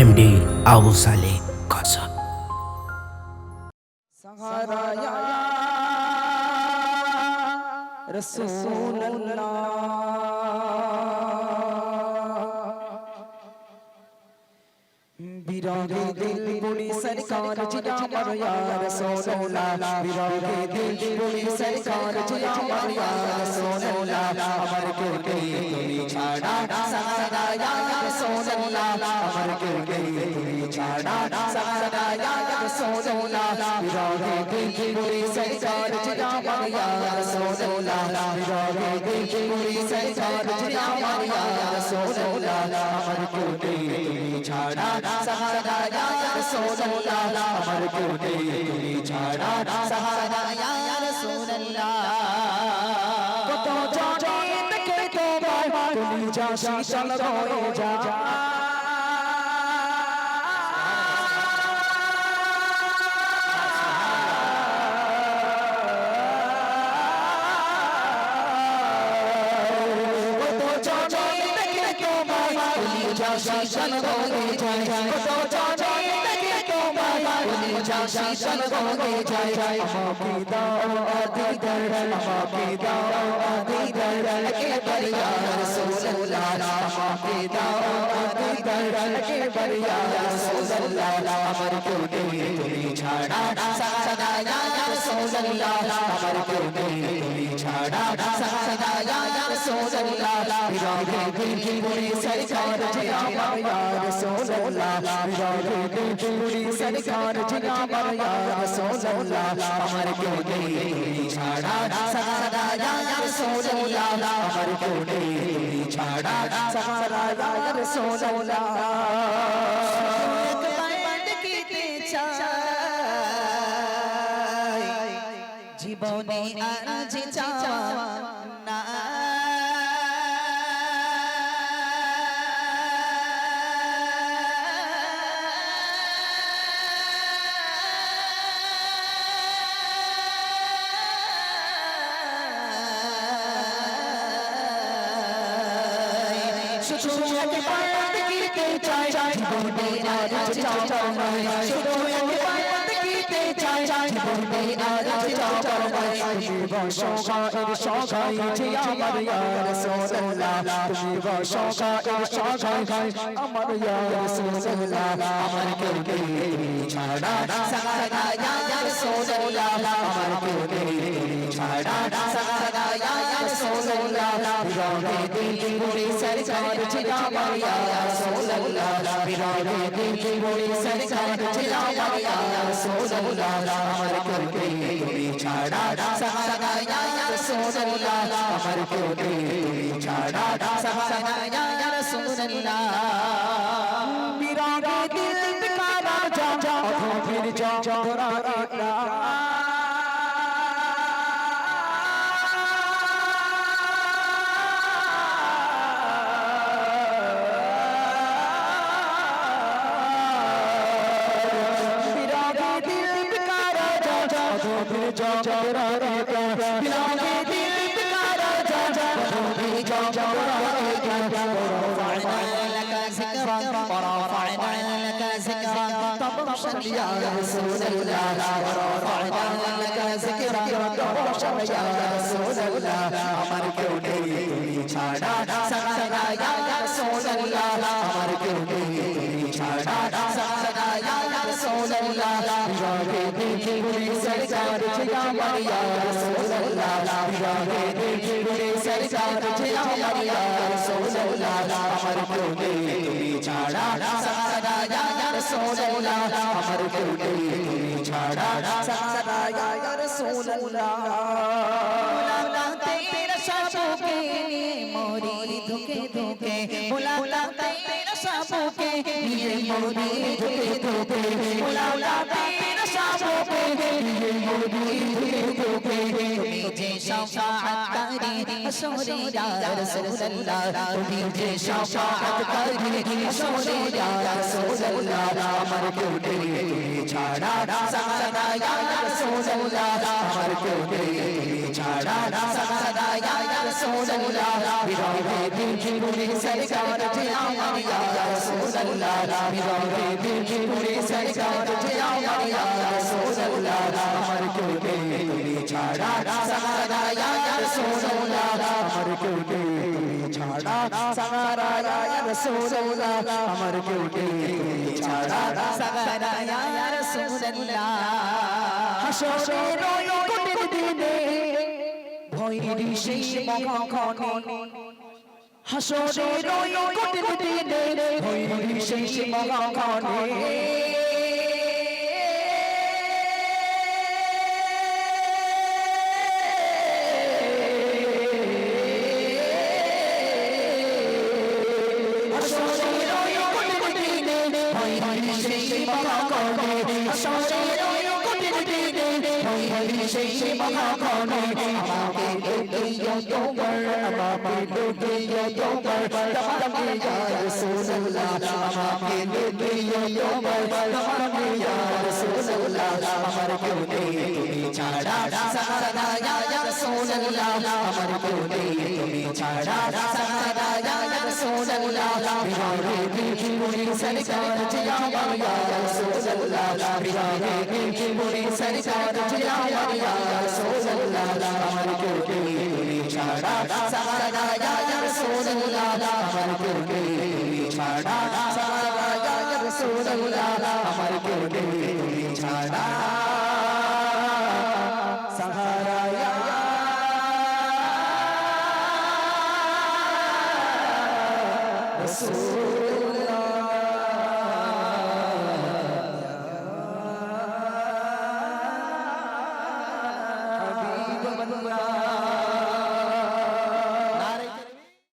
MD Abu Saleh কাসম। सहारा या रसूल बिरागे दिल बुरी सरकार जिया मर या रसूल बिरागे दिल बुरी सरकार जिया मर या रसूल अमर के तुमी छाड़ा सहारा या रसूल अमर के तुमी छाड़ा सहारा या रसूल बिरागे दिल बुरी सरकार जिया मर या रसूल बिरागे दिल बुरी सरकार जिया मर या रसूल अमर के तुमी छाड़ा सहारा या रसूल अमर के तुमी छाड़ा सहारा या रसूल কত জানে দেখে তোমায় তুমি যা শীতল হয়ে যা शीतल होगे जाए तो जाने लगे तो माया जा शीतल होगे जाए अम्मा की दाओ आदि दर अम्मा की दाओ आदि दर के बरिया रसूल अम्मा की दाओ आदि दर के बरिया रसूल अमर क्यों नहीं तुमी छाड़ा सहारा या रसूल अमर क्यों नहीं तुमी छाड़ा सहारा या रसूल बिरागे दिल की बुरी सरकार जिया मर या रसूल बिरागे दिल की बुरी सरकार जिया मर या रसूल अमर क्यों नहीं तुमी छाड़ा सहारा या रसूल अमर क्यों नहीं तुमी छाड़ा सहारा या रसूल জীবনে আজ চাওয়া না শুধু একবার দেখিতে চাই জীবনে আজ চাওয়া না শুধু একবার দেখিতে চাই জীবনে আজ চাওয়া না তুমি বর্ষার সগাই জিয়া আমার ইয়া রাসূলুল্লাহ তুমি বর্ষার সগাই আমার ইয়া রাসূলুল্লাহ আমার কেউ নেই তুমি ছাড়া সহারা ইয়া রাসূলুল্লাহ আমার কেউ নেই তুমি ছাড়া সহারা ইয়া রাসূলুল্লাহ বিরাগে দিল की बुरी सरकार जिया मर या रसूलुल्लाह बिरागे दिल की बुरी सरकार जिया मर या रसूलुल्लाह अमर क्यों नहीं तुमी छाड़ा सहारा या रसूलुल्लाह अमर क्यों नहीं तुमी छाड़ा सहारा या रसूलुल्लाह बिरागे दिल का राजा अधो फिर जा तोरा इकरा يا رسول الله ورفعنا لك ذكرك وشمع يا رسول الله अमर क्यों नहीं तुमी छाड़ा सहारा या रसूल अमर क्यों नहीं तुमी छाड़ा सहारा या रसूल बिरागे दिल की बुरी सरकार जिया मर या रसूल बिरागे दिल की बुरी सरकार जिया मर या रसूल अमर क्यों नहीं तुमी छाड़ा सहारा या रसूल अमर क्यों नहीं तुमी छाड़ा सहारा या रसूल बुलाता तेरा शाबों के लिए मोरी धुके धुके बुलाता तेरा शाबों के लिए मोरी धुके धुके बुलाता तेरा शाबों के लिए मोरी धुके धुके শাফাআতকারী হাসরে ইয়া রাসূলুল্লাহ তুমি যে শাফাআতকারী হাসরে ইয়া রাসূলুল্লাহ আমার কেউ নেই তুমি ছাড়া সাহারা ইয়া রাসূলুল্লাহ আমার কেউ নেই তুমি ছাড়া সাহারা ইয়া রাসূলুল্লাহ বিরহে দিলকি পুরি সরকার যে আমার ইয়া রাসূলুল্লাহ বিরহে দিলকি পুরি সরকার যে আমার ইয়া রাসূলুল্লাহ আমার কেউ নেই তুমি ছাড়া সাহারা ইয়া রাসূলুল্লাহ আমার কেউ নেই তুমি ছাড়া সাহারা ইয়া রাসূলুল্লাহ আমার কেউ নেই তুমি ছাড়া সাহারা ইয়া রাসূলুল্লাহ হাসরের ওই কঠিন দিনে ভয়েরই সেই মহাক্ষণে হাসরের ওই কঠিন দিনে ভয়েরই সেই মহাক্ষণে সেই মহাক্ষণে আমাকে দিও তোমার আমাকে দিও তোমার তোমাকে ইয়া রাসূলুল্লাহ আমাকে দিও তোমার তোমাকে ইয়া রাসূলুল্লাহ আমার কেউ নেই তুমি ছাড়া সাহারা ইয়া রাসূলুল্লাহ আমার কেউ নেই তুমি ছাড়া সাহারা ইয়া রাসূলুল্লাহ বিরহে দিলকি পুরি সরকার যে আমার ইয়া রাসূলুল্লাহ বিরহে দিলকি পুরি সরকার যে আমার ইয়া রাসূলুল্লাহ আমার কেউ নেই তুমি ছাড়া সাহারা ইয়া রাসূলুল্লাহ আমার কেউ নেই তুমি ছাড়া সাহারা ইয়া রাসূলুল্লাহ আমার কেউ নেই তুমি ছাড়া সাহারা ইয়া রাসূলুল্লাহ